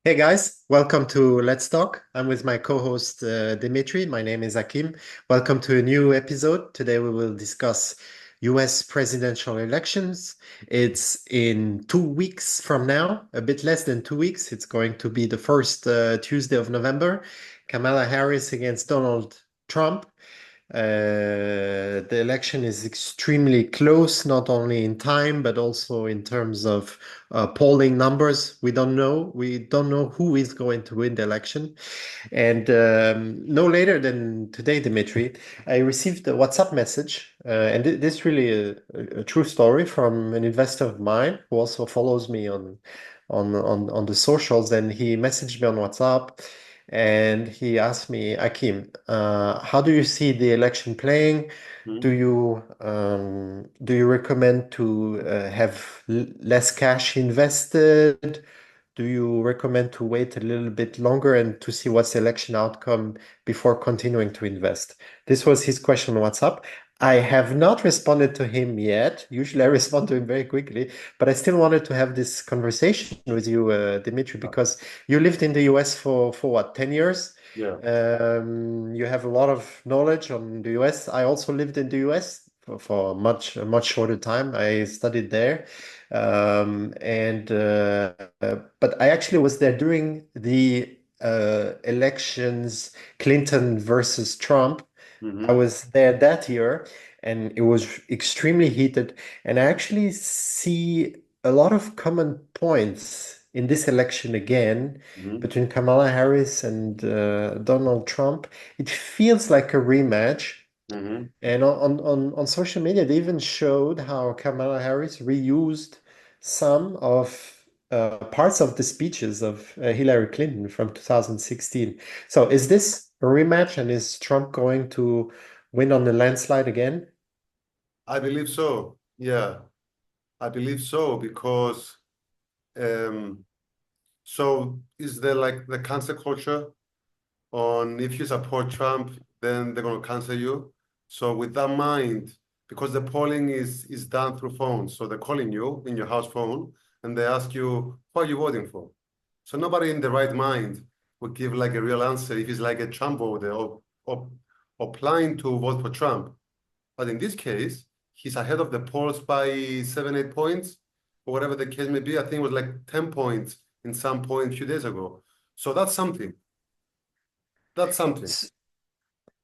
Hey guys, welcome to Let's Talk. I'm with my co-host Dimitri. My name is Akim. Welcome to a new episode. Today we will discuss US presidential elections. It's in 2 weeks from now, a bit less than 2 weeks. It's going to be the first Tuesday of November. Kamala Harris against Donald Trump. The election is extremely close, not only in time, but also in terms of polling numbers. We don't know. We don't know who is going to win the election. And no later than today, Dimitri, I received a WhatsApp message, and this is really a true story from an investor of mine who also follows me on the socials, and he messaged me on WhatsApp and he asked me, Akim, how do you see the election playing? Mhm. Do you recommend to have less cash invested? Do you recommend to wait a little bit longer and to see what's the election outcome before continuing to invest? This was his question on WhatsApp. I have not responded to him yet. Usually I respond to him very quickly, but I still wanted to have this conversation with you, Dimitri, because you lived in the US for what, 10 years? Yeah. You have a lot of knowledge on the US. I also lived in the US for a much shorter time. I studied there. And but I actually was there during the elections, Clinton versus Trump. I Hmm. was there that year, and it was extremely heated. And I actually see a lot of common points in this election again Hmm. between Kamala Harris and Donald Trump. It feels like a rematch. Hmm. And on social media, they even showed how Kamala Harris reused some of parts of the speeches of Hillary Clinton from 2016. So is this a rematch, and is Trump going to win on the landslide again? I believe so. Yeah, I believe so because um, so is there like the cancel culture on if you support Trump, then they're gonna cancel you. So with that mind, because the polling is done through phones, so they're calling you in your house phone and they ask you, who are you voting for? So nobody in the right mind would give like a real answer if it's like a Trump voter or planning to vote for Trump. But in this case, he's ahead of the polls by 7, 8 points, or whatever the case may be. I think it was like 10 points in some point a few days ago. So that's something. That's something. S-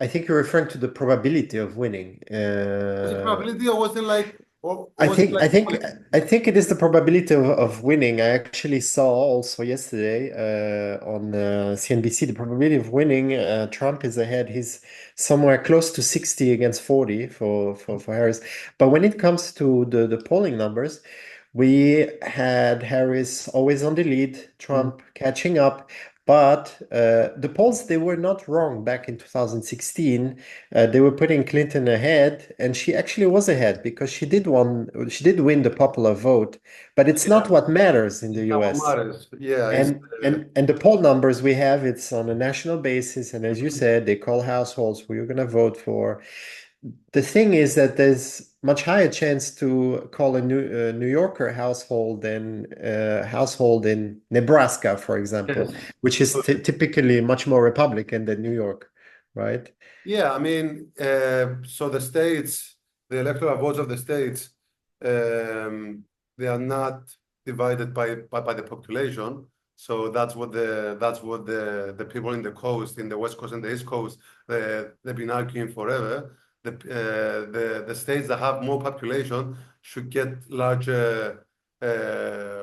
I think you're referring to the probability of winning. Was it probability or was it like or I was it think I like think polling? I think it is the probability of winning. I actually saw also yesterday on CNBC the probability of winning. Trump is ahead. He's somewhere close to 60 against 40 for Harris. But when it comes to the polling numbers, we had Harris always on the lead, Mm. Trump catching up. But the polls, they were not wrong back in 2016. They were putting Clinton ahead, and she actually was ahead because she did win the popular vote, but it's not Yeah, what matters in the it's not what US. matters. Yeah, it's And the poll numbers we have, it's on a national basis, and as you said, they call households who you're going to vote for. The thing is that there's much higher chance to call a New Yorker household than a household in Nebraska, for example, yes. which is typically much more Republican than New York, right? Yeah, I mean, so the states, the electoral votes of the states, they are not divided by the population. So that's what the people in the coast, in the West Coast and the East Coast, they've been arguing forever. The states that have more population should get larger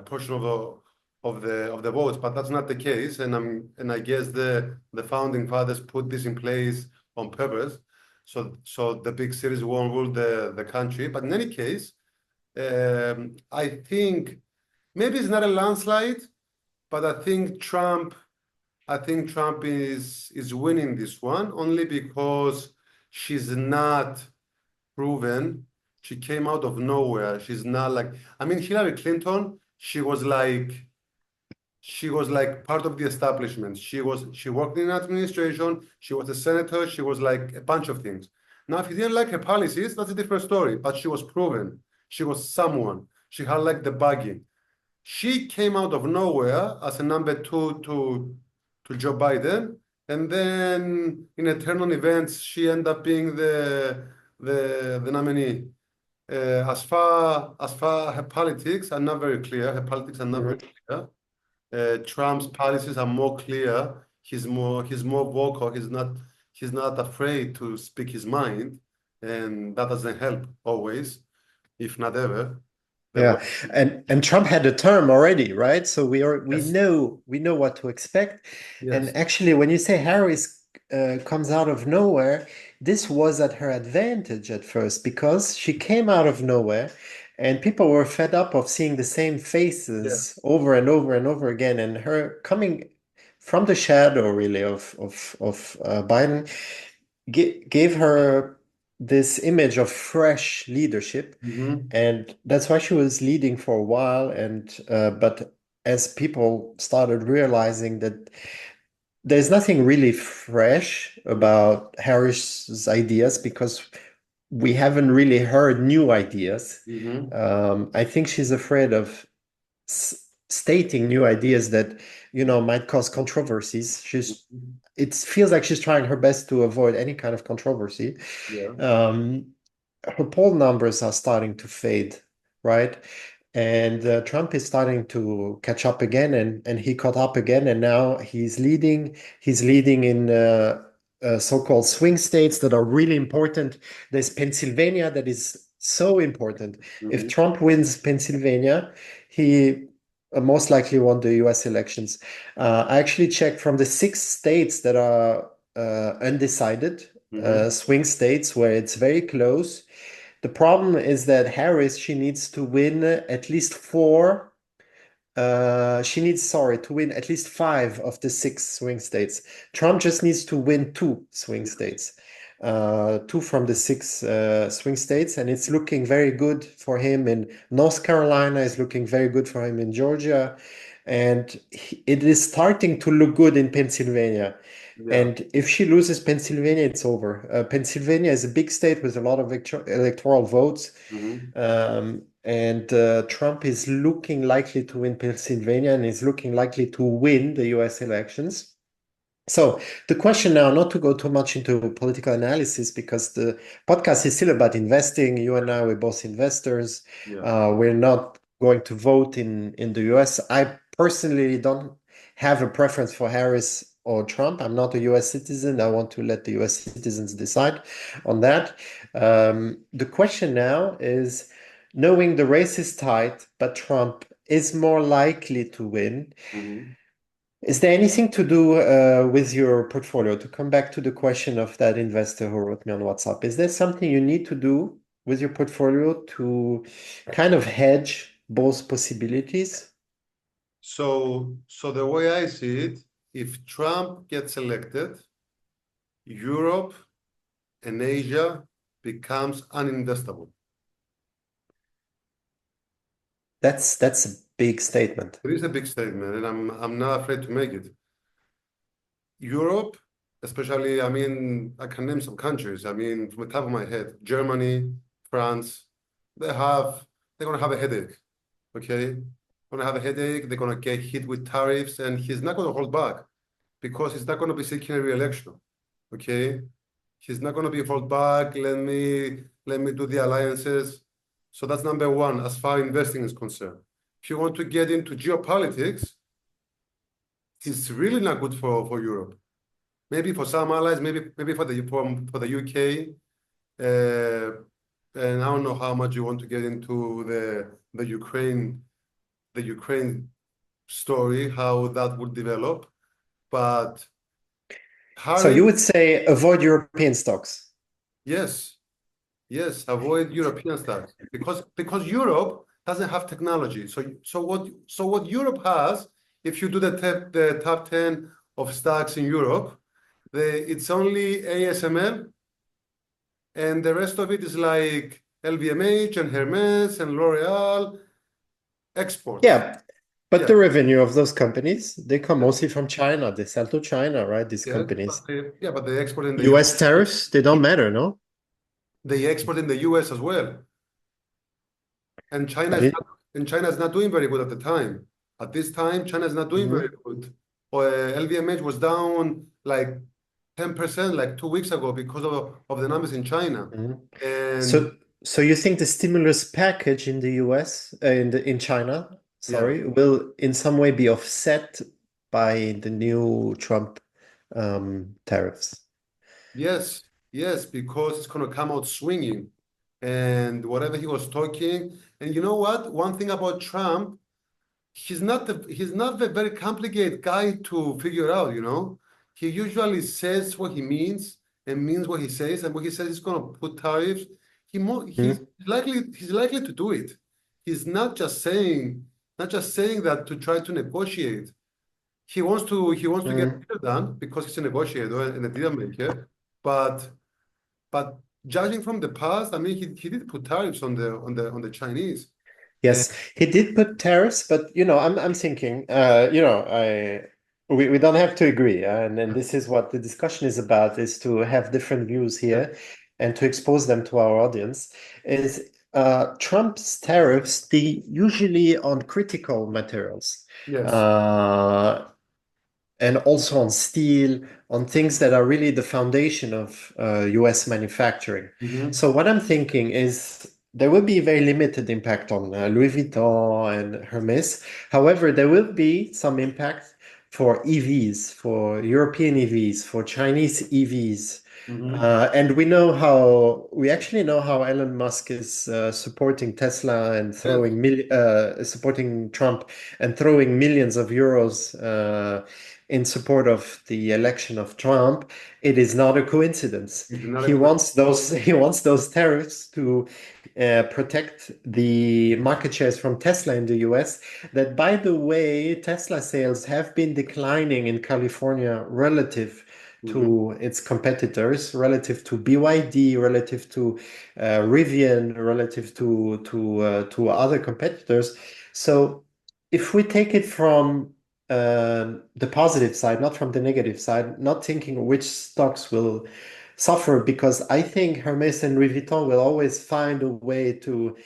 portion of the votes, but that's not the case. And I guess the founding fathers put this in place on purpose. So the big cities won't rule the country. But in any case, I think maybe it's not a landslide, but I think Trump is winning this one only because she's not proven. She came out of nowhere. She's not like, I mean, Hillary Clinton, she was like part of the establishment. She worked in administration, she was a senator, she was like a bunch of things. Now, if you didn't like her policies, that's a different story. But she was proven. She was someone. She had like the bagging. she came out of nowhere as a number two to Joe Biden, and then in a turn on events, she ended up being the nominee. As far her politics are not very clear. Her politics are not very Mhm. clear. Trump's policies are more clear. He's more vocal. He's not afraid to speak his mind, and that doesn't help always, if not ever. The Yeah, way, and Trump had a term already, right? So yes, we know what to expect. And yes. actually, when you say Harris comes out of nowhere, this was at her advantage at first because she came out of nowhere, and people were fed up of seeing the same Yeah. faces over and over and over again. And her coming from the shadow, really, of Biden gave her this image of fresh leadership, Mm-hmm. and that's why she was leading for a while. And but as people started realizing that there's nothing really fresh about Harris's ideas because we haven't really heard new ideas. Mm-hmm. I think she's afraid of stating new ideas that might cause controversies. Mm-hmm. It feels like she's trying her best to avoid any kind of controversy. Yeah. um, Her poll numbers are starting to fade, right? And Trump is starting to catch up again, and he caught up again, and now he's leading. He's leading in so-called swing states that are really important. There's Pennsylvania that is so important. If Mm-hmm. Trump wins Pennsylvania, he most likely won the U.S. elections. I actually checked from the 6 states that are undecided, Mm-hmm. swing states where it's very close. The problem is that Harris, she needs to win at least four. She needs, sorry, to win at least 5 of the 6 swing states. Trump just needs to win 2 swing Yes. states, 2 from the 6 swing states, and it's looking very good for him in North Carolina. It's looking very good for him in Georgia, and it is starting to look good in Pennsylvania. Yeah. And if she loses Pennsylvania, it's over. Pennsylvania is a big state with a lot of electoral votes. Mm-hmm. And Trump is looking likely to win Pennsylvania and is looking likely to win the US elections. So the question now, not to go too much into political analysis, because the podcast is still about investing. You and I, we're both investors. Yeah. We're not going to vote in the US. I personally don't have a preference for Harris or Trump. I'm not a US citizen. I want to let the US citizens decide on that. The question now is, knowing the race is tight, but Trump is more likely to win, Mm-hmm. is there anything to do with your portfolio? To come back to the question of that investor who wrote me on WhatsApp, is there something you need to do with your portfolio to kind of hedge both possibilities? So the way I see it, if Trump gets elected, Europe and Asia becomes uninvestable. That's a big statement. It is a big statement, and I'm not afraid to make it. Europe, especially, I mean, I can name some countries. I mean, from the top of my head, Germany, France, they have they're gonna have a headache. Okay, gonna have a headache. They're gonna get hit with tariffs, and he's not gonna hold back because he's not gonna be seeking a re-election. Okay, he's not gonna be hold back. Let me do the alliances. So that's number one as far investing is concerned. If you want to get into geopolitics, it's really not good for Europe. Maybe for some allies, maybe for the UK. Uh, and I don't know how much you want to get into the Ukraine story, how that would develop. But So you Harris, would say avoid European stocks. yes, yes, avoid European stocks because Europe doesn't have technology. So what Europe has, if you do the top 10 of stocks in Europe, it's only ASML, and the rest of it is like LVMH and Hermes and L'Oreal exports. Yeah, but Yeah, the revenue of those companies, they come yeah, mostly from China. They sell to China, right? These yes, but companies. they export in the US US. tariffs, they don't matter, no? They export in the US as well. And China But is it, not. and China is not doing very good at the time. At this time, China is not doing very Mhm. good. LVMH was down like 10% like 2 weeks ago because of the numbers in China. Mhm. And So you think the stimulus package in the US, in China, yeah, sorry, will in some way be offset by the new Trump tariffs? yes, yes, because it's going to come out swinging. And whatever he was talking, and you know what? One thing about Trump, he's not the very complicated guy to figure out, you know. He usually says what he means and means what he says, and what he says he's going to put tariffs. He's Mhm. likely to do it. He's not just saying that to try to negotiate. He wants to get Mhm. a deal done because he's a negotiator and a deal maker. But but judging from the past, I mean, he did put tariffs on the Chinese. And Yes, he did put tariffs, but I'm thinking, we don't have to agree, and this is what the discussion is about, is to have different views yeah, here and to expose them to our audience. Is Trump's tariffs, they usually on critical materials. yes. Uh, and also on steel, on things that are really the foundation of US manufacturing. Mhm. So what I'm thinking is there will be very limited impact on Louis Vuitton and Hermes. However, there will be some impact for EVs, for European EVs, for Chinese EVs. Mhm. And we actually know how Elon Musk is supporting Tesla and Yes. supporting Trump and throwing millions of euros in support of the election of Trump. It is not a coincidence. It's not a He quick. wants those he wants those tariffs to protect the market shares from Tesla in the US. That, by the way, Tesla sales have been declining in California relative Mhm. to its competitors, relative to BYD, relative to Rivian, relative to other competitors. So if we take it from the positive side, not from the negative side, not thinking which stocks will suffer, because I think Hermes and Louis Vuitton will always find a way to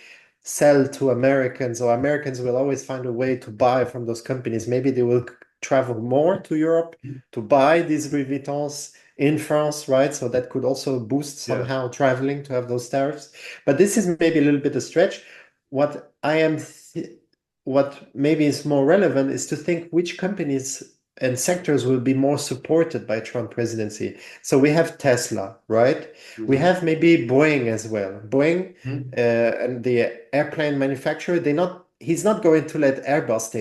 sell to Americans, or Americans will always find a way to buy from those companies. Maybe they will travel more to Europe to buy these Louis Vuittons in France, right? So that could also boost Yeah. somehow traveling to have those tariffs. But this is maybe a little bit a stretch. What I am, what maybe is more relevant is to think which companies and sectors will be more supported by Trump presidency. So we have Tesla, right? We Mhm. have maybe Boeing as well. Boeing Mhm. and the airplane manufacturer, he's not going to let Airbus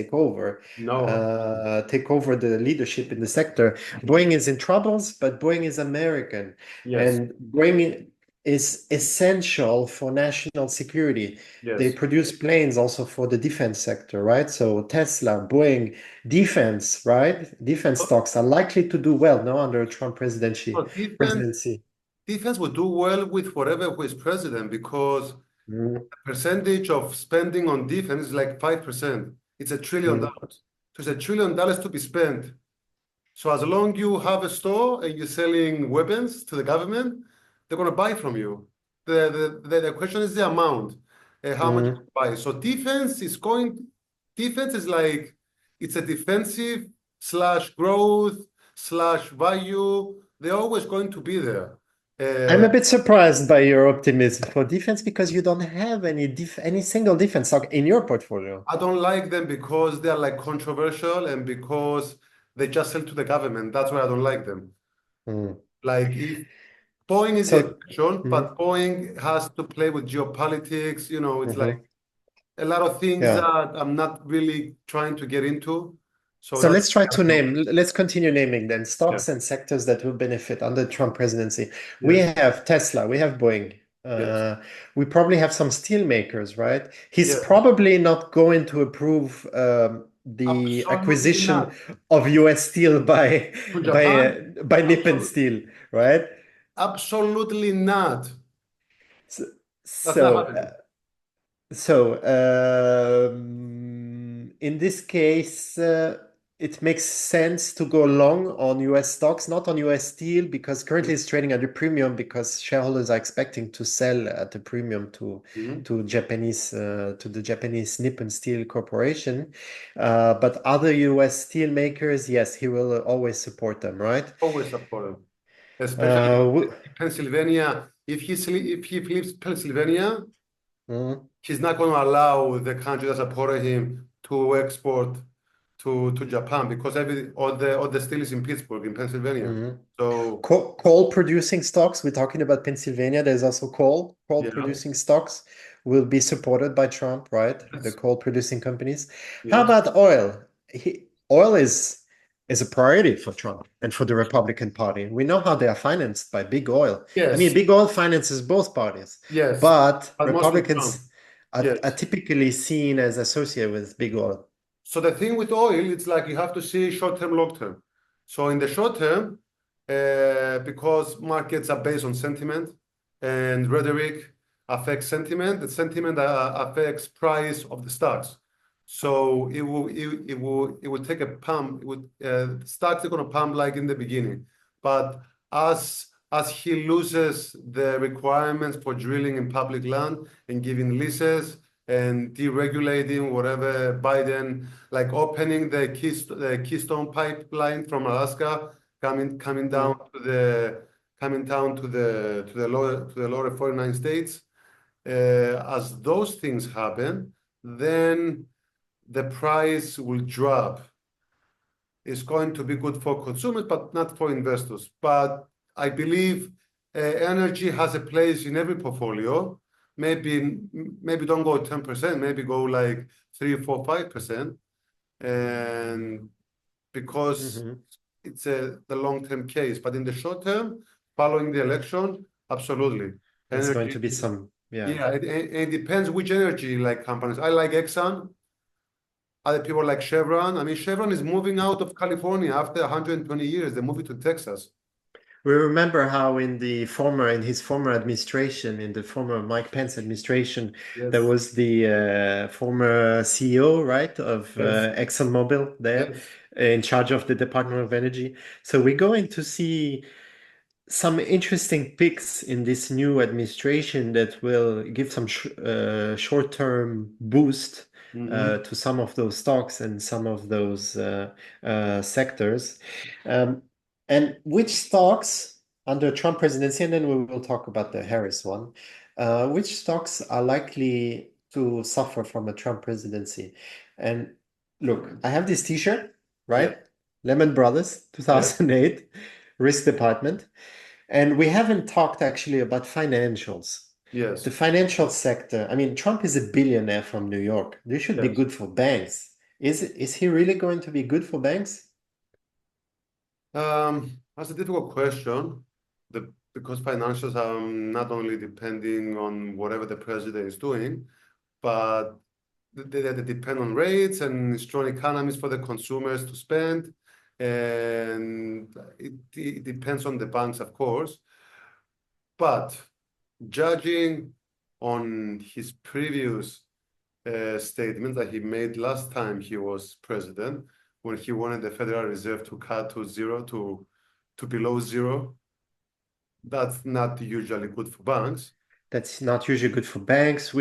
No. take over the leadership in the sector. Boeing is in troubles, but Boeing is American, Yes. and Boeing is essential for national security. They Yes. produce planes also for the defense sector, right? So Tesla, Boeing, defense, right? Defense So stocks are likely to do well now under a Trump so defense presidency. defense would do well with whatever who is president because Mm, the percentage of spending on defense is like 5%. It's $1 trillion. mm, So it's $1 trillion to be spent. So as long you have a store and you're selling weapons to the government, they're going to buy from you. The question is the amount, how much you mm. buy. So defense is like, it's a defensive slash growth slash value. They're always going to be there. I'm Uh, a bit surprised by your optimism for defense because you don't have any single defense stock in your portfolio. I don't like them because they're like controversial and because they just sell to the government. That's why I don't like them. Mm. Like if Boeing is the So, exception, mhm, but Boeing has to play with geopolitics. It's like mhm. a lot of things Yeah. that I'm not really trying to get into. So So that's let's let's continue naming then yeah, stocks and sectors that will benefit under Trump presidency. We yes, have Tesla, we have Boeing. yes, We probably have some steel makers, right? He's yes. probably not going to approve the Absolutely acquisition not. of US Steel by To Japan, by Nippon absolutely, Steel, right? absolutely not. So, That's not so happening. So, in this case, it makes sense to go long on US stocks, not on US steel, because currently it's trading at a premium because shareholders are expecting to sell at a premium Mhm. to the Japanese Nippon Steel Corporation. But other US steel makers, yes, he will always support them, right? Always support him, especially Uh, Pennsylvania. If he flips Pennsylvania, mm, he's not going to allow the country that supported him to export to Japan because all the steel is in Pittsburgh, in Pennsylvania. mm. So Coal producing stocks, we're talking about Pennsylvania. There's also coal yeah, producing stocks will be supported by Trump, right? The yes, coal producing companies. How yes, about oil? Oil is a priority for Trump and for the Republican Party. We know how they are financed by big oil. I mean, yes, big oil finances both parties, yes, but but mostly Trump. Republicans are Yes. typically seen as associated with big oil. So the thing with oil, it's like you have to see short term, long term. So in the short term, because markets are based on sentiment and rhetoric affects sentiment, the sentiment affects price of the stocks. So it will take a pump. Stocks are going to pump like in the beginning, but as he loses the requirements for drilling in public land and giving leases and deregulating whatever Biden, like opening the Keystone pipeline from Alaska, coming down Mm. to the to the lower 49 states. As those things happen, then the price will drop. It's going to be good for consumers, but not for investors. But I believe energy has a place in every portfolio. Maybe don't go 10%, maybe go like 3, 4, 5%. And because Mhm. it's the long-term case. But in the short term, following the election, absolutely. It's going Energy, to be some, yeah. yeah, it depends which energy like companies. I like Exxon. Other people like Chevron. I mean, Chevron is moving out of California after 120 years. They moved to Texas. We remember how in his former administration, in the former Mike Pence administration, there Yes, was the former CEO, right, of yes, ExxonMobil there yes. in charge of the Department of Energy. So we're going to see some interesting picks in this new administration that will give some short-term boost Hmm. to some of those stocks and some of those sectors. Um, and which stocks under Trump presidency, and then we will talk about the Harris one, which stocks are likely to suffer from a Trump presidency? And look, I have this t-shirt, Yeah, right? Lehman Brothers, yes, 2008, risk department. And we haven't talked actually about financials. The yes, financial sector, I mean, Trump is a billionaire from New York. This should be yes. good for banks. Is he really going to be good for banks? That's a difficult question. Because financials are not only depending on whatever the president is doing, but they depend on rates and strong economies for the consumers to spend. And it depends on the banks, of course. But judging on his previous statement that he made last time he was president, when he wanted the Federal Reserve to cut to zero, to below zero, that's not usually good for banks. That's not usually good for banks.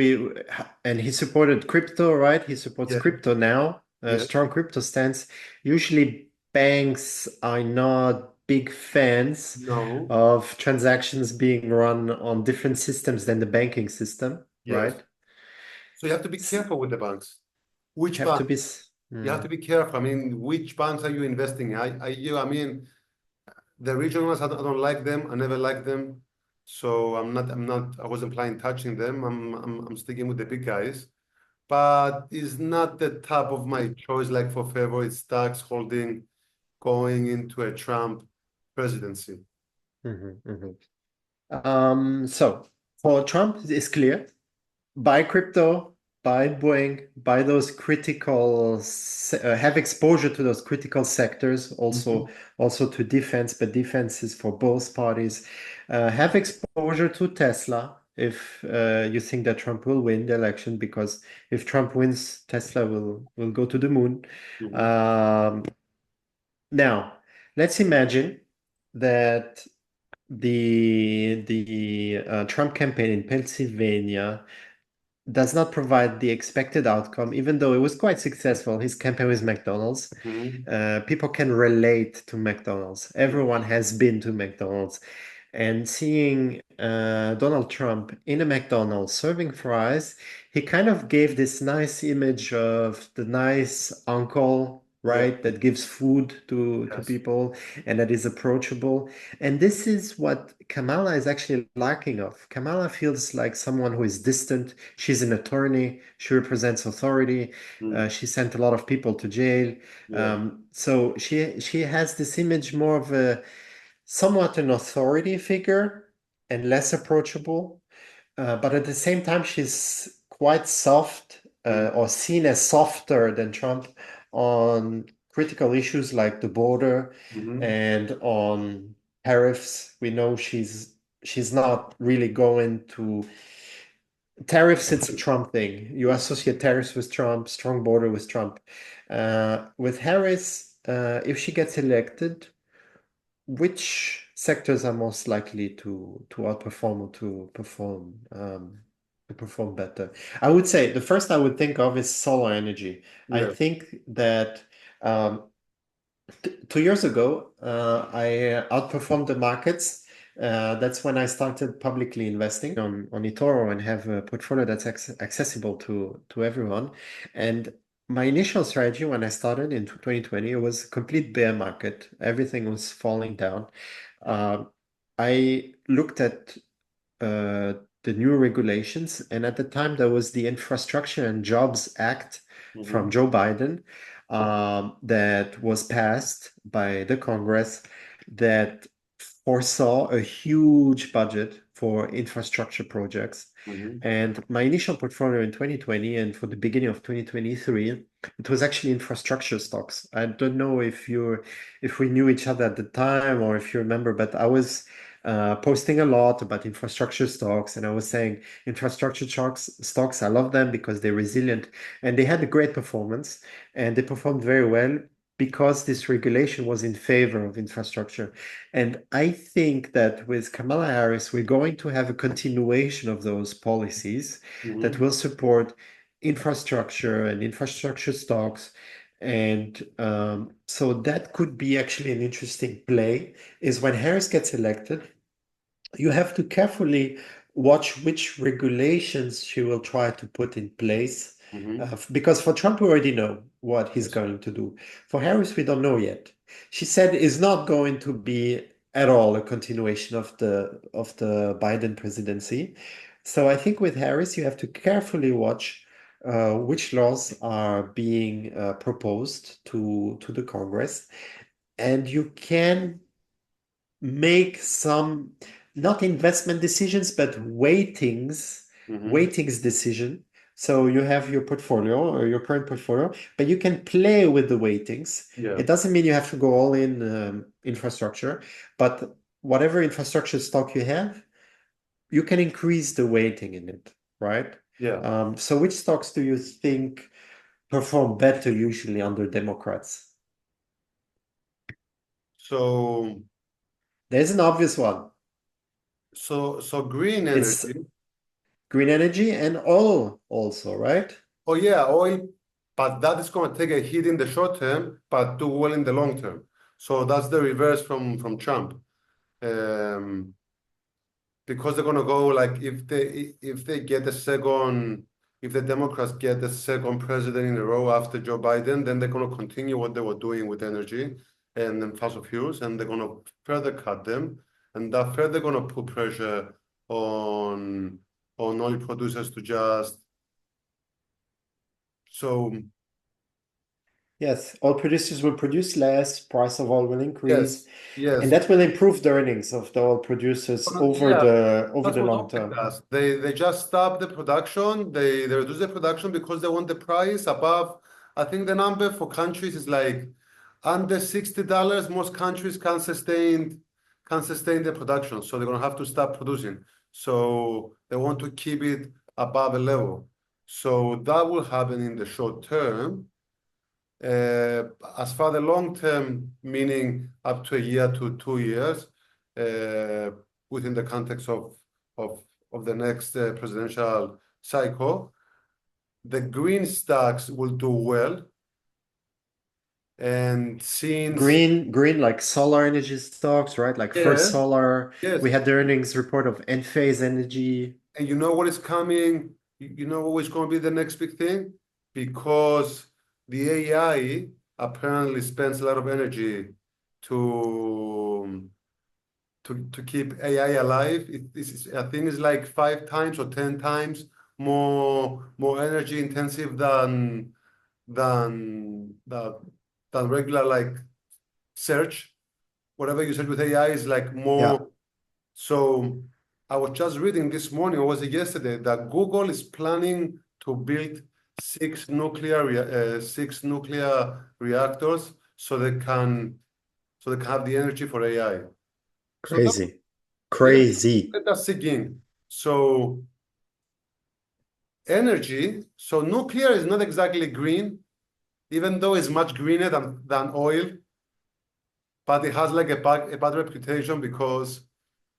And he supported crypto, right? He supports Yeah, crypto now, a yeah, strong crypto stance. Usually banks are not big fans no, of transactions being run on different systems than the banking system, yes. right? So you have to be S- careful with the banks. Which Have to bank? be. You have to be careful. I mean, which banks are you investing in? I mean, the regionals, I don't like them. I never liked them. So I wasn't planning touching them. I'm sticking with the big guys. But it's not the top of my choice, like for favorite stocks holding going into a Trump presidency. Mhm, mhm. So for Trump, it's clear. Buy crypto, buy Boeing, buy those have exposure to those critical sectors, Mhm. also to defense, but defense is for both parties. Have exposure to Tesla if you think that Trump will win the election, because if Trump wins, Tesla will go to the moon. Mhm. Um, Now, let's imagine that the Trump campaign in Pennsylvania does not provide the expected outcome, even though it was quite successful. His campaign with McDonald's. Mhm. People can relate to McDonald's. Everyone has been to McDonald's. And seeing Donald Trump in a McDonald's serving fries, he kind of gave this nice image of the nice uncle, Yeah. right, that gives food to Yes. people and that is approachable. And this is what Kamala is actually lacking of. Kamala feels like someone who is distant. She's an attorney. She represents authority. Mm. She sent a lot of people to jail. Yeah. So she has this image more of a somewhat an authority figure and less approachable. But at the same time, she's quite soft Mm. or seen as softer than Trump on critical issues like the border Mhm. and on tariffs. We know she's not really going to tariffs. It's a Trump thing. You associate tariffs with Trump, strong border with Trump. With Harris, if she gets elected, which sectors are most likely to outperform or to perform better? I would say the first I would think of is solar energy. I Yeah. think that 2 years ago I outperformed the markets. That's when I started publicly investing on eToro and have a portfolio that's accessible to everyone. And my initial strategy when I started in 2020, it was a complete bear market. Everything was falling down. uh, I looked at uh, the new regulations, and at the time there was the Infrastructure and Jobs Act from Mhm. Joe Biden that was passed by the Congress that foresaw a huge budget for infrastructure projects. Mhm. And my initial portfolio in 2020 and for the beginning of 2023, it was actually infrastructure stocks. I don't know if we knew each other at the time or if you remember, but I was posting a lot about infrastructure stocks, and I was saying infrastructure stocks, I love them because they're resilient and they had a great performance and they performed very well because this regulation was in favor of infrastructure. And I think that with Kamala Harris, we're going to have a continuation of those policies that Mhm. will support infrastructure and infrastructure stocks. And so that could be actually an interesting play is when Harris gets elected, you have to carefully watch which regulations she will try to put in place. Mhm. Because for Trump, we already know what he's Yes. going to do. For Harris, we don't know yet. She said it's not going to be at all a continuation of the Biden presidency. So I think with Harris, you have to carefully watch which laws are being proposed to the Congress, and you can make some not investment decisions but Mhm. weightings decision. So you have your portfolio or your current portfolio, but you can play with the weightings. Yeah. It doesn't mean you have to go all in infrastructure, but whatever infrastructure stock you have, you can increase the weighting in it, right? Yeah. So which stocks do you think perform better usually under Democrats? So There's an obvious one. so green It's energy. green energy and oil also, right? Oh yeah, oil, but that is going to take a hit in the short term, but do well in the long term. So that's the reverse from Trump. Um, because they're going to go like if they get a second, if the Democrats get the second president in a row after Joe Biden, then they're going to continue what they were doing with energy and then fossil fuels, and they're going to further cut them, and that further going to put pressure on oil producers to just so Yes, oil producers will produce less, price of oil will yes, increase, and yes. that will improve the earnings of the oil producers over Yeah, over that's the what long OPEC term. does. They just stop the production. They reduce the production because they want the price above. I think the number for countries is like under $60. Most countries can't sustain the production, so they're gonna have to stop producing. So they want to keep it above a level. So that will happen in the short term. Uh, as far the long term, meaning up to a year to 2 years, uh, within the context of the next presidential cycle, the green stocks will do well. And since Green like solar energy stocks, right? Like First yes, Solar. yes, We had the earnings report of Enphase Energy. and you know what is coming, you know what is going to be the next big thing? Because the AI apparently spends a lot of energy to to keep AI alive. This is, I think it's like 5 times or 10 times more energy intensive than than regular like search. Whatever you search with AI is like Yeah, more. So I was just reading this morning, or was it yesterday, that Google is planning to build six nuclear reactors so they can have the energy for AI. So that, crazy. yeah, Crazy. let us dig in. So energy, so nuclear is not exactly green, even though it's much greener than oil, but it has like a bad reputation because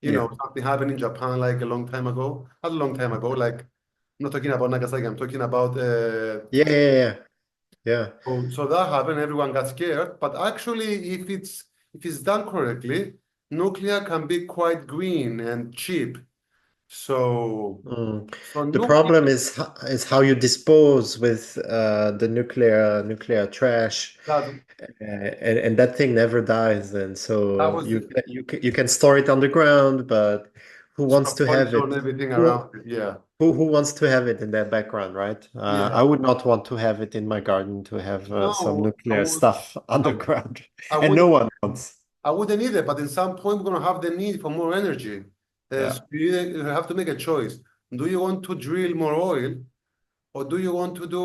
Yeah. something happened in Japan like a long time ago. Not a long time ago, like I'm not talking about Nagasaki, I'm talking about Yeah, yeah, yeah. Yeah. so that happened, everyone got scared. But actually, if it's done correctly, nuclear can be quite green and cheap. So Mm. so The nuclear problem is how you dispose with the nuclear trash, that and that thing never dies. And that so was you can store it on the ground, but who wants to have subpolish on it? everything around Who it. Yeah. who wants to have it in their background, right? I Yeah. would not want to have it in my garden to have some No, nuclear stuff I, underground, I and no wouldn't one wants. I wouldn't either, but in some point we're gonna have the need for more energy. So Yeah. you have to make a choice. Do you want to drill more oil, or do you want to do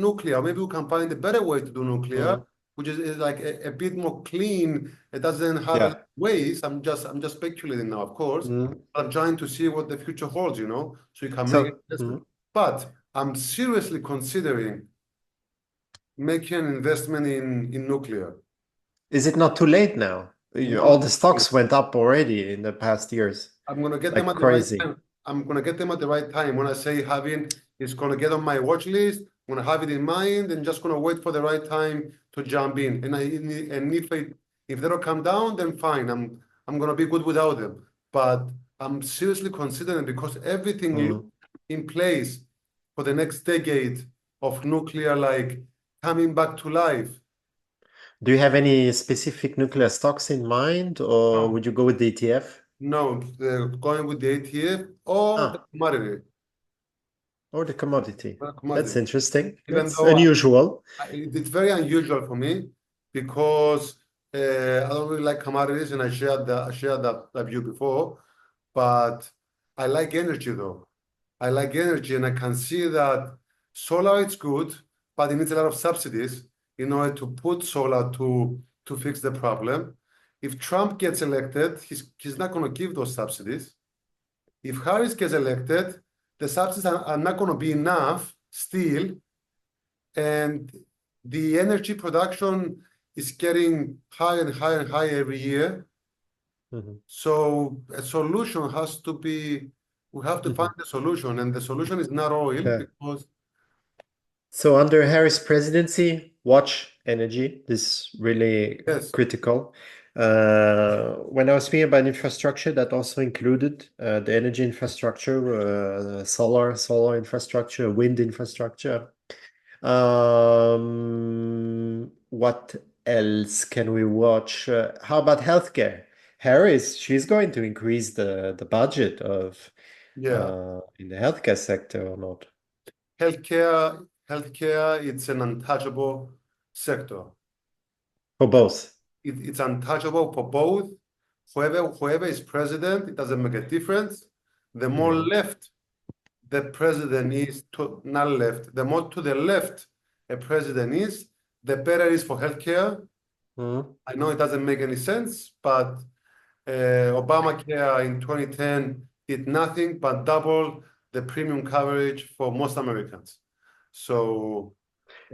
nuclear? Maybe we can find a better way to do nuclear, Mm. which is like a bit more clean. It doesn't have a lot Yeah. of waste. I'm just speculating now, of course. Mm. I'm trying to see what the future holds, so you can make an So. investment. Mm. But I'm seriously considering making an investment in nuclear. Is it not too late now? No, All the stocks went up already in the past years, I'm gonna get them like at the right crazy. time. I'm gonna get them at the right time. When I say having, it's gonna get on my watch list. I'm gonna have it in mind and just gonna wait for the right time to jump in. And if they don't come down, then fine. I'm gonna be good without them. But I'm seriously considering because everything looks Mm. in place for the next decade of nuclear like coming back to life. Do you have any specific nuclear stocks in mind, or No, would you go with the ETF? no, going with the ATF or the Ah, commodity. or the commodity. That's Commodity. interesting. Even That's though unusual. it's very unusual for me because I don't really like commodities, and I shared that view before. But I like energy though. I like energy, and I can see that solar is good, but it needs a lot of subsidies in order to put solar to fix the problem. If Trump gets elected, he's not going to give those subsidies. If Harris gets elected, the subsidies are not going to be enough still, and the energy production is getting higher and higher and higher every year. Mhm. So a solution has to be, we have to find Mhm. a solution, and the solution is not oil Yeah. because So under Harris presidency, watch energy. This is really yes, critical. When I was speaking about infrastructure, that also included the energy infrastructure, solar infrastructure, wind infrastructure. What else can we watch? How about healthcare? Harris, she's going to increase the budget of yeah, in the healthcare sector or not? healthcare, it's an untouchable sector. For both. It's untouchable for both. Whoever is president, it doesn't make a difference. The more Mhm. left the president is to not left, the more to the left a president is, the better it is for healthcare. Mhm. I know it doesn't make any sense, but Obamacare in 2010 did nothing but double the premium coverage for most Americans. So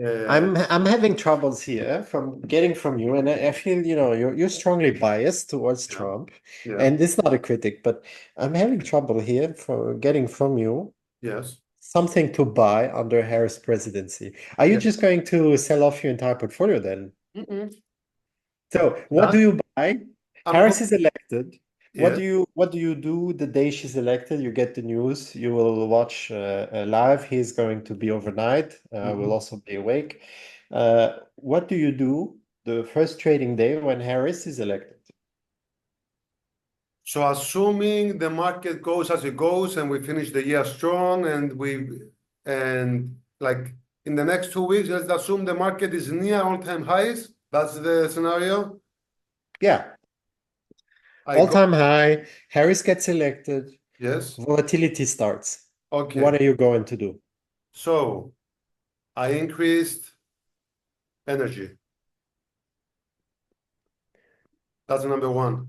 Uh, I'm having troubles here from getting from you, and I feel, you're strongly biased towards yeah, Trump, yeah, and this is not a critic, but I'm having trouble here for getting from you yes, something to buy under Harris presidency. Are you yeah. just going to sell off your entire portfolio then? Mm-mm. So what do That you buy? I'm Harris going, is elected. yes. What do you do the day she's elected? You get the news. You will watch live. He's going to be overnight. Will Mhm. also be awake. What do you do the first trading day when Harris is elected? So assuming the market goes as it goes and we finish the year strong and like in the next 2 weeks, let's assume the market is near all-time highs. That's the scenario. Yeah, I go, all-time high. Harris gets elected. yes. Volatility starts. Okay. What are you going to do? So I increased energy. That's number one.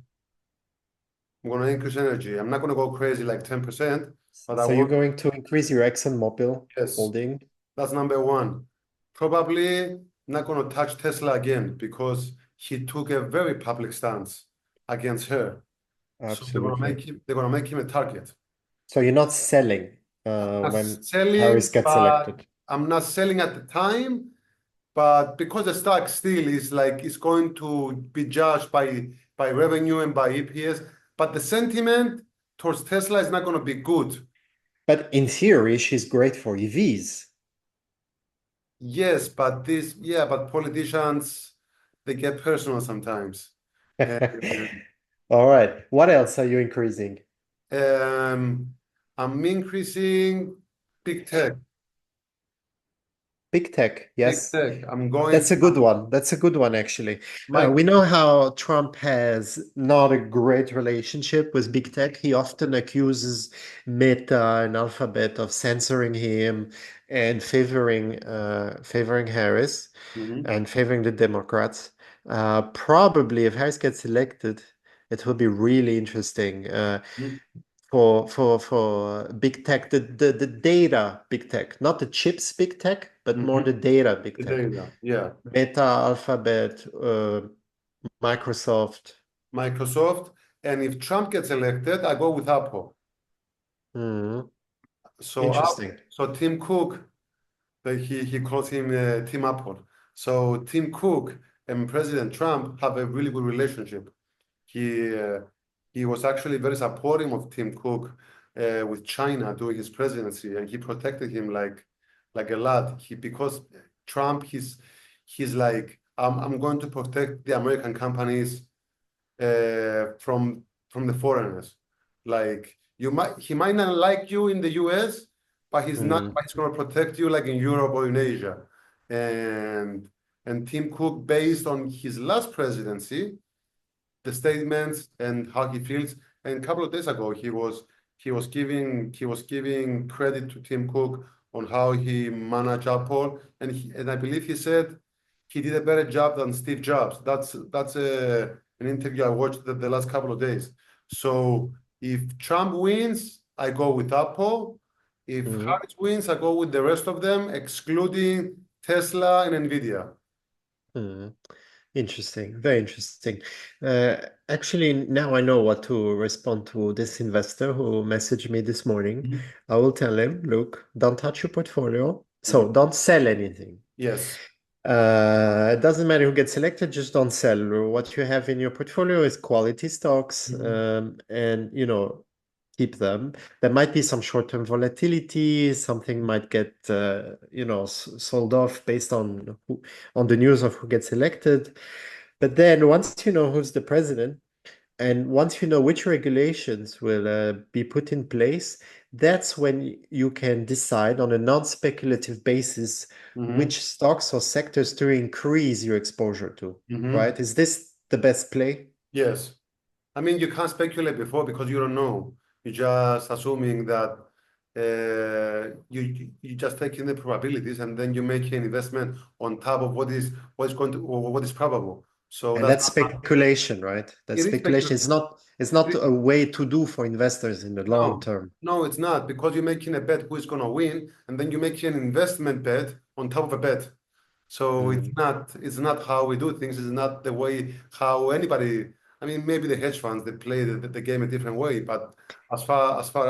I'm going to increase energy. I'm not going to go crazy like 10%, but I So you're want, going to increase your ExxonMobil yes, holding? that's number one. Probably not going to touch Tesla again because he took a very public stance against her. So Absolutely. they're gonna make him a target. So you're not selling I'm when Harris selling, gets but elected. I'm not selling at the time. But because the stock still is like it's going to be judged by revenue and by EPS, but the sentiment towards Tesla is not going to be good. But in theory, she's great for EVs. Yes, but yeah, but politicians they get personal sometimes. Uh, All right. What else are you increasing? um, I'm increasing big tech. Big tech, Big yes. tech. I'm going That's a good one. That's a good one, actually. my We know how Trump has not a great relationship with big tech. He often accuses Meta and Alphabet of censoring him and favoring Harris Mhm. and favoring the Democrats. Probably, if Harris gets elected, it will be really interesting. For big tech, the data big tech, not the chips big tech, but more Mhm. the data big The tech. data, yeah. Meta, Alphabet, Microsoft. Microsoft. And if Trump gets elected, I go with Apple. Hmm, So interesting. so Tim Cook, he calls him Tim Apple. So Tim Cook and President Trump have a really good relationship. He uh, he was actually very supportive of Tim Cook with China during his presidency, and he protected him like a lot. Because Trump, he's like, I'm going to protect the American companies from the foreigners. Like he might not like you in the US, but Hmm, he's going to protect you like in Europe or in Asia. And Tim Cook, based on his last presidency, the statements and how he feels. And a couple of days ago, he was giving credit to Tim Cook on how he managed Apple, and I believe he said he did a better job than Steve Jobs. That's an interview I watched the last couple of days. So if Trump wins, I go with Apple. If hmm, Harris wins, I go with the rest of them, excluding Tesla and Nvidia. hmm. Interesting, very interesting. Uh, Actually, now I know what to respond to this investor who messaged me this morning. Mhm. I will tell him, look, don't touch your portfolio. Mhm. So don't sell anything. Yes. It doesn't matter who gets selected, just don't sell. What you have in your portfolio is quality stocks, Mhm. and keep them. There might be some short-term volatility. Something might get sold off based on the news of who gets elected. But then once you know who's the president, and once you know which regulations will be put in place, that's when you can decide on a non-speculative basis Mhm. which stocks or sectors to increase your exposure to, Mhm. right? Is this the best play? Yes. I mean, you can't speculate before because you don't know. You're just assuming that you just taking the probabilities and then you make an investment on top of what is going to or what is probable. So And that's that's not, speculation, right? That it is speculation speculation. is not it's It not is- a way to do for investors in the long No, term. no, it's not because you're making a bet who is going to win, and then you're making an investment bet on top of a bet. So Mm. it's not how we do things. It's not the way how anybody. I mean, maybe the hedge funds they play the game a different way, but as far as But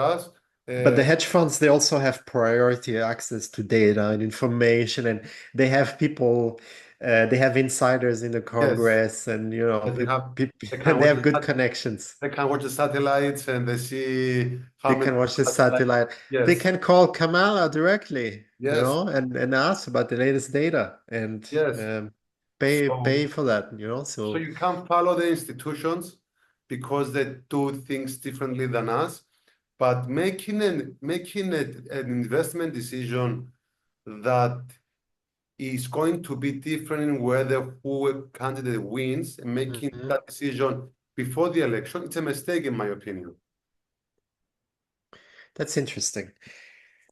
uh, the hedge funds, they also have priority access to data and information, and they have people, they have insiders in the yes, Congress, and yes, they can they watch have good connections. the satellites and they see how They many can watch the satellites. satellite. They Yes, can call Kamala directly, yes, and ask about the latest data and yes. pay So for that, so So you can't follow the institutions because they do things differently than us. But an investment decision that is going to be different in whether who candidate wins and making Mhm. that decision before the election, it's a mistake in my opinion. That's interesting.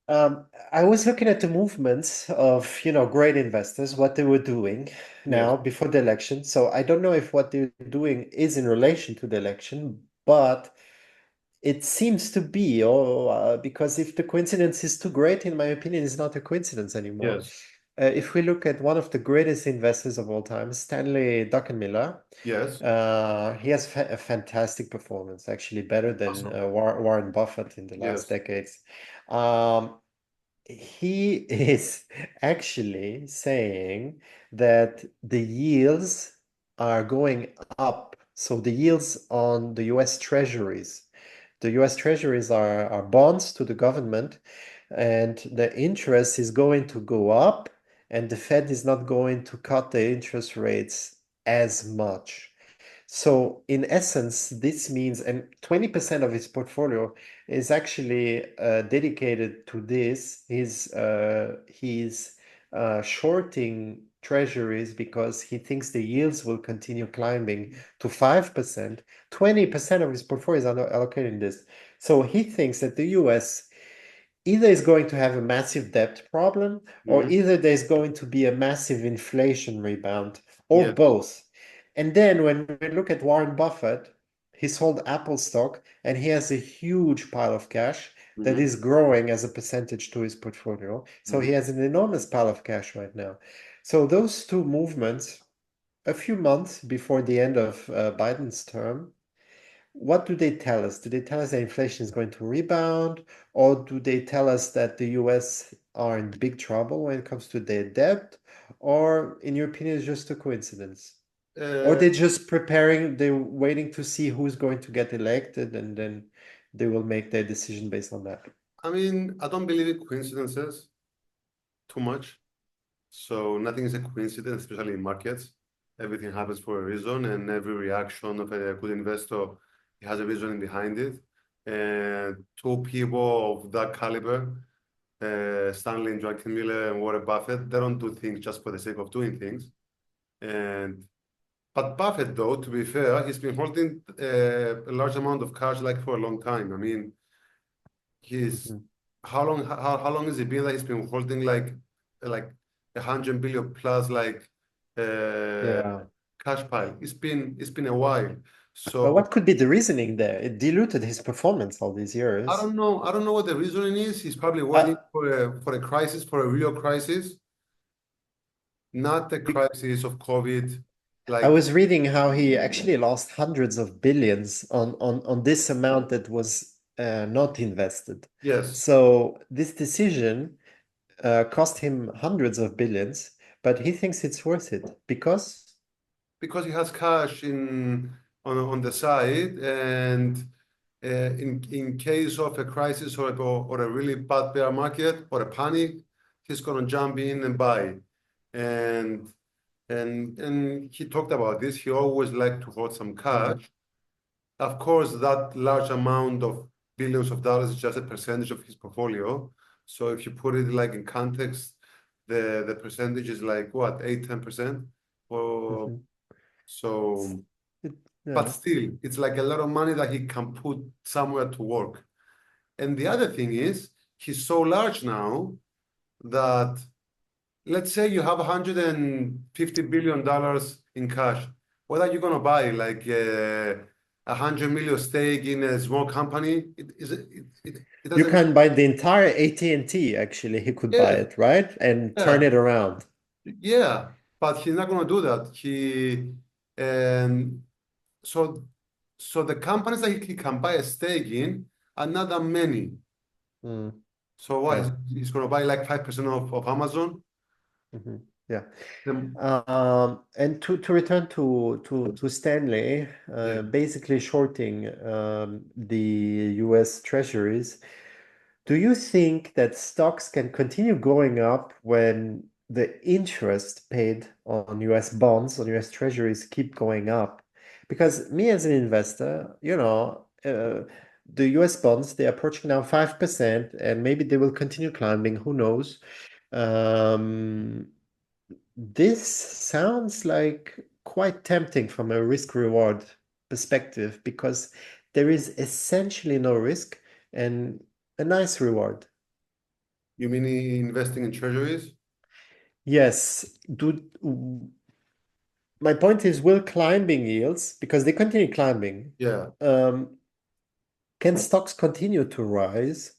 I was looking at the movements of, great investors, what they were doing Yes, now before the election. So I don't know if what they're doing is in relation to the election, but it seems to be, because if the coincidence is too great, in my opinion, it's not a coincidence anymore. yes, If we look at one of the greatest investors of all time, Stanley Druckenmiller, yes. he has a fantastic performance, actually better than Also, Warren Buffett in the last yes. decades. Um, he is actually saying that the yields are going up. So the yields on the US Treasuries, the US Treasuries are bonds to the government, and the interest is going to go up, and the Fed is not going to cut the interest rates as much. So in essence, this means, and 20% of his portfolio is actually dedicated to this. He's shorting treasuries because he thinks the yields will continue climbing to 5%. 20% of his portfolio is allocated in this. So he thinks that the US either is going to have a massive debt problem, or Mhm. either there's going to be a massive inflation rebound, or Yes. both. And then when we look at Warren Buffett, he sold Apple stock and he has a huge pile of cash that Mhm. is growing as a percentage to his portfolio. So he Mhm. has an enormous pile of cash right now. So those two movements, a few months before the end of Biden's term, what do they tell us? Do they tell us that inflation is going to rebound, or do they tell us that the US are in big trouble when it comes to their debt? Or, in your opinion, it's just a coincidence? Or Uh, they're just preparing, they're waiting to see who's going to get elected, and then they will make their decision based on that. I mean, I don't believe in coincidences too much. So nothing is a coincidence, especially in markets. Everything happens for a reason, and every reaction of a good investor has a reason behind it. And two people of that caliber, Stanley and Druckenmiller and Warren Buffett, they don't do things just for the sake of doing things. And but Buffett, though, to be fair, he's been holding a large amount of cash like for a long time. I mean, he's Mhm. how long has it been that he's been holding like 100 billion plus uh, Yeah. cash pile? It's been a while. But So what could be the reasoning there? It diluted his performance all these years. I don't know what the reasoning is. He's probably waiting I, for a crisis, for a real crisis, not the crisis of COVID. I Like was reading how he actually lost hundreds of billions on this amount that was not invested. yes, So this decision cost him hundreds of billions, but he thinks it's worth it because. because he has cash on the side, and in case of a crisis or a really bad bear market or a panic, he's gonna jump in and buy. And and he talked about this. He always liked to hold some Mhm, cash. Of course, that large amount of billions of dollars is just a percentage of his portfolio. So if you put it like in context, the percentage is like what, 8, 10%? Or mhm. It's- so, it- but yeah. still, it's like a lot of money that he can put somewhere to work. And the other thing is, he's so large now that let's say you have $150 billion in cash. What are you gonna buy? Like 100 million stake in a small company? It You doesn't make can buy the entire AT&T, actually, he could buy yes, it, right? And turn yeah. it around. Yeah, but he's not going to do that. And so so the companies that he can buy a stake in are not that many. Mm, So what? yeah. He's going to buy like 5% of Amazon? Hmm. Yeah. Then, And to return to Stanley, yeah. basically shorting the US treasuries. Do you think that stocks can continue going up when the interest paid on US bonds, on US treasuries keep going up? Because me as an investor, the US bonds, they're approaching now 5%, and maybe they will continue climbing, who knows? Um, this sounds like quite tempting from a risk reward perspective because there is essentially no risk and a nice reward. You mean investing in treasuries? Yes, my point is, will climbing yields, because they continue climbing, Yeah. um, can stocks continue to rise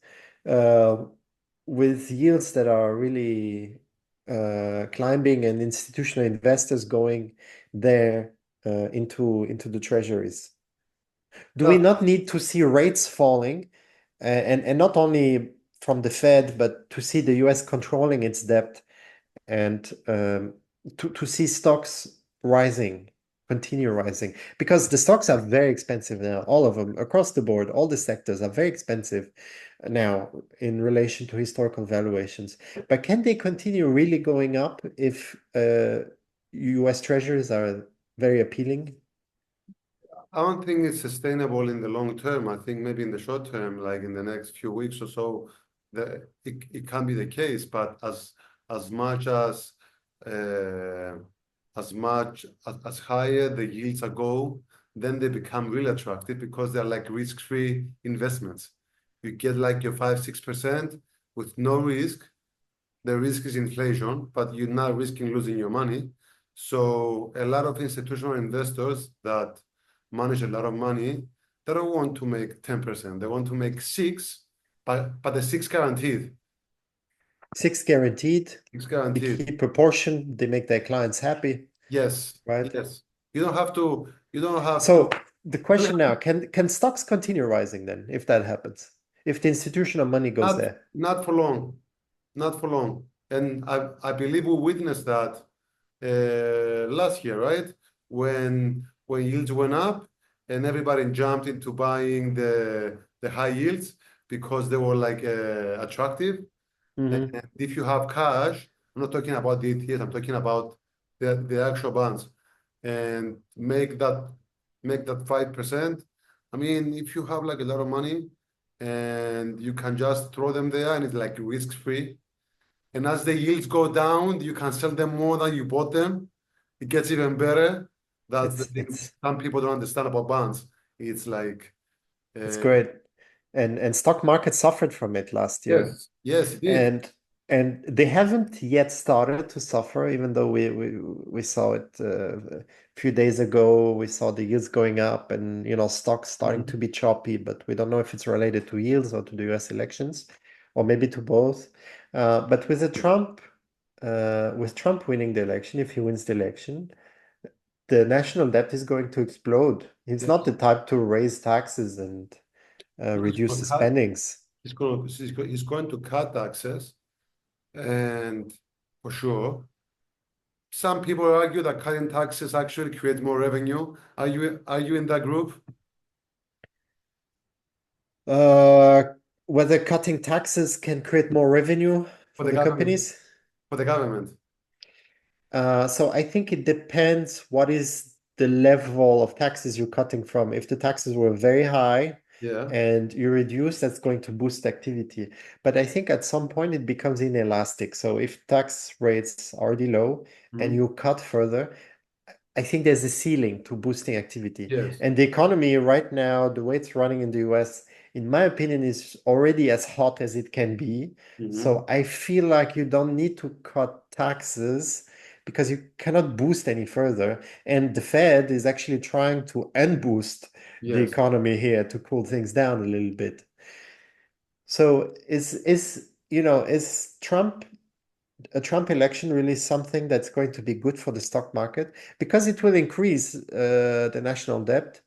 uh, with yields that are really climbing and institutional investors going there into the treasuries? Do we That, not need to see rates falling and not only from the Fed, but to see the US controlling its debt and to see stocks rising, continue rising, because the stocks are very expensive now, all of them across the board, all the sectors are very expensive now in relation to historical valuations. But can they continue really going up if US treasuries are very appealing? I don't think it's sustainable in the long term. I think maybe in the short term, like in the next few weeks or so, it can be the case. But as much uh, as higher the yields are go, then they become really attractive because they're like risk-free investments. You get like your 5-6% with no risk. The risk is inflation, but you're not risking losing your money. So a lot of institutional investors that manage a lot of money, they don't want to make 10%. They want to make six, but the six guaranteed. Six guaranteed, Six they guaranteed. keep proportion, they make their clients happy, Yes, right? yes. You don't have to, you don't have to, So the question now, can stocks continue rising then if that happens? If the institutional money goes not there? not for long. Not for long. And I believe we witnessed that last year, right? When yields went up and everybody jumped into buying the high yields because they were like attractive. And Hmm. if you have cash, I'm not talking about the ETFs, I'm talking about the actual bonds, and make that 5%. I mean, if you have like a lot of money and you can just throw them there and it's like risk-free. And as the yields go down, you can sell them more than you bought them. It gets even better. That's the It's thing it's some people don't understand about bonds. It's like, it's uh, great. And stock market suffered from it last year. yes, yes, it did. And and they haven't yet started to suffer, even though we saw it a few days ago. We saw the yields going up and stocks starting to Mhm. be choppy, but we don't know if it's related to yields or to the US elections, or maybe to both. But with Trump winning the election, if he wins the election, the national debt is going to explode. He's not Yes. the type to raise taxes and No, he's reduce going the to cut. spendings. He's going to cut taxes, and for sure, some people argue that cutting taxes actually creates more revenue. Are you in that group Uh, Whether cutting taxes can create more revenue for for the the government? companies? For the government, So I think it depends what is the level of taxes you're cutting from. If the taxes were very high yeah. and you reduce, that's going to boost activity. But I think at some point it becomes inelastic. So if tax rates are already low and Mhm. you cut further, I think there's a ceiling to boosting activity. Yes. And the economy right now, the way it's running in the US, in my opinion, is already as hot as it can be. Mhm. So I feel like you don't need to cut taxes because you cannot boost any further. And the Fed is actually trying to unboost the Yes. economy here to cool things down a little bit. So is Trump a Trump election really something that's going to be good for the stock market because it will increase the national debt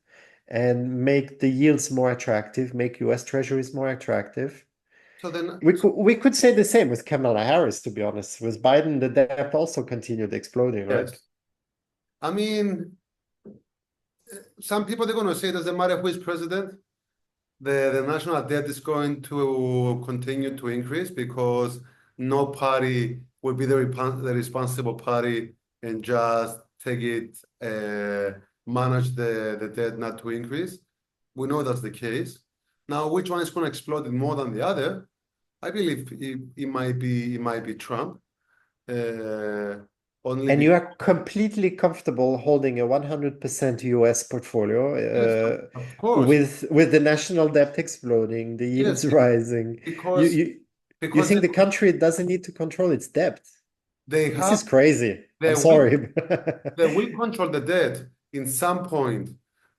and make the yields more attractive, make US treasuries more attractive. So then, We could say the same with Kamala Harris, to be honest. With Biden, the debt also continued exploding, right? yes. I mean, some people they're going to say it doesn't matter who is president. The national debt is going to continue to increase because no party will be the responsible party and just take it, manage the debt not to increase. We know that's the case. Now, which one is going to explode more than the other? I believe it might be Trump. Uh, only And because, you are completely comfortable holding a 100% US portfolio yes, of course, with the national debt exploding, the yes, yields rising. You because you you because think the country doesn't need to control its debt? they This have is crazy. they I'm will sorry. they will control the debt in some point,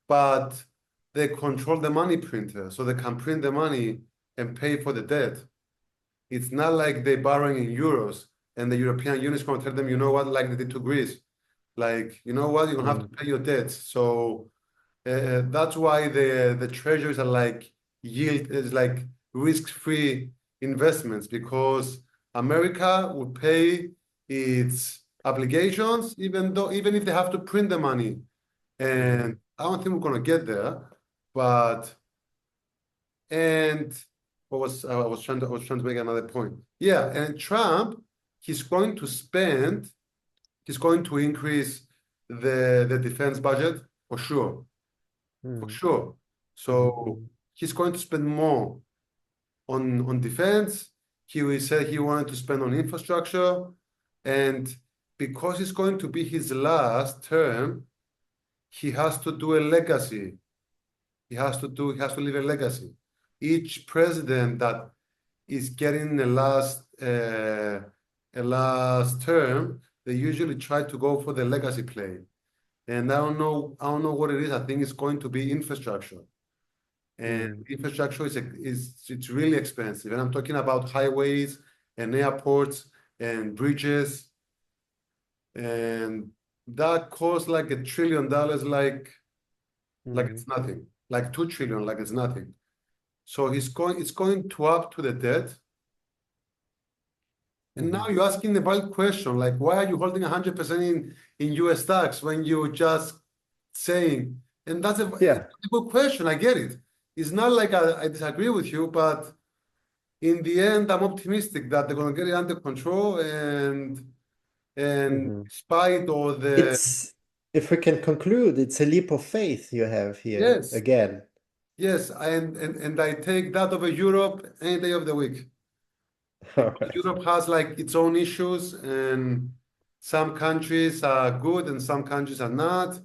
but they control the money printer, so they can print the money and pay for the debt. It's not like they're borrowing in euros and the European Union is going to tell them, you know what, like they did to Greece, like, you know what, you don't have to Mm, pay your debts. So that's why the treasuries are like yield is like risk-free investments because America will pay its obligations even if they have to print the money. And mhm, I don't think we're gonna get there, but and what was I was trying to make another point. Yeah, and Trump, he's going to spend, he's going to increase the defense budget for sure for mm, sure. mhm, So mhm, he's going to spend more on defense. He said he wanted to spend on infrastructure, and because it's going to be his last term, he has to do a legacy. He has to leave a legacy. Each president that is getting a last term, they usually try to go for the legacy play. And I don't know what it is. I think it's going to be infrastructure. And mm. infrastructure it's really expensive. And I'm talking about highways and airports and bridges, and that costs like $1 trillion, like Mm, it's nothing, like 2 trillion, like it's nothing. So it's going to up to the debt. And now mhm. you're asking the valid question, like why are you holding 100% in US stocks when you're just saying, and it's Yeah. a good question. I get it. It's not like I disagree with you, but in the end, I'm optimistic that they're going to get it under control, and Mhm. despite all the It's if we can conclude, it's a leap of faith you have here yes, again. yes, and I take that over Europe any day of the week All because right. Europe has like its own issues, and some countries are good and some countries are not.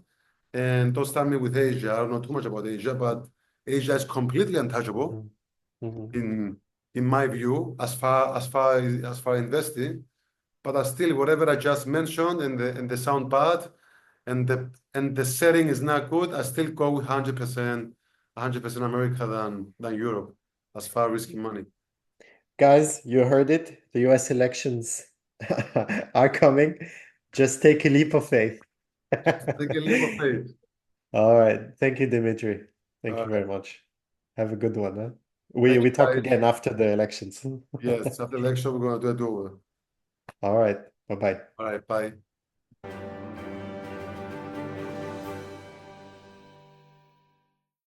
And don't start me with Asia. I don't know too much about Asia, but Asia is completely untouchable Mhm. Mhm. in in my view, as far investing. But I still, whatever I just mentioned, and the sound bad, and the setting is not good, I still go with 100% America than Europe as far risking money. Guys, you heard it. The US elections are coming. Just take a leap of faith. Just take a leap of faith. All right. Thank you, Dimitri. Thank All you right. very much. Have a good one, huh? We Thank we you, talk guys. again after the elections. Yes, after the election, we're gonna do a do-over. All right. Bye-bye. All right, bye.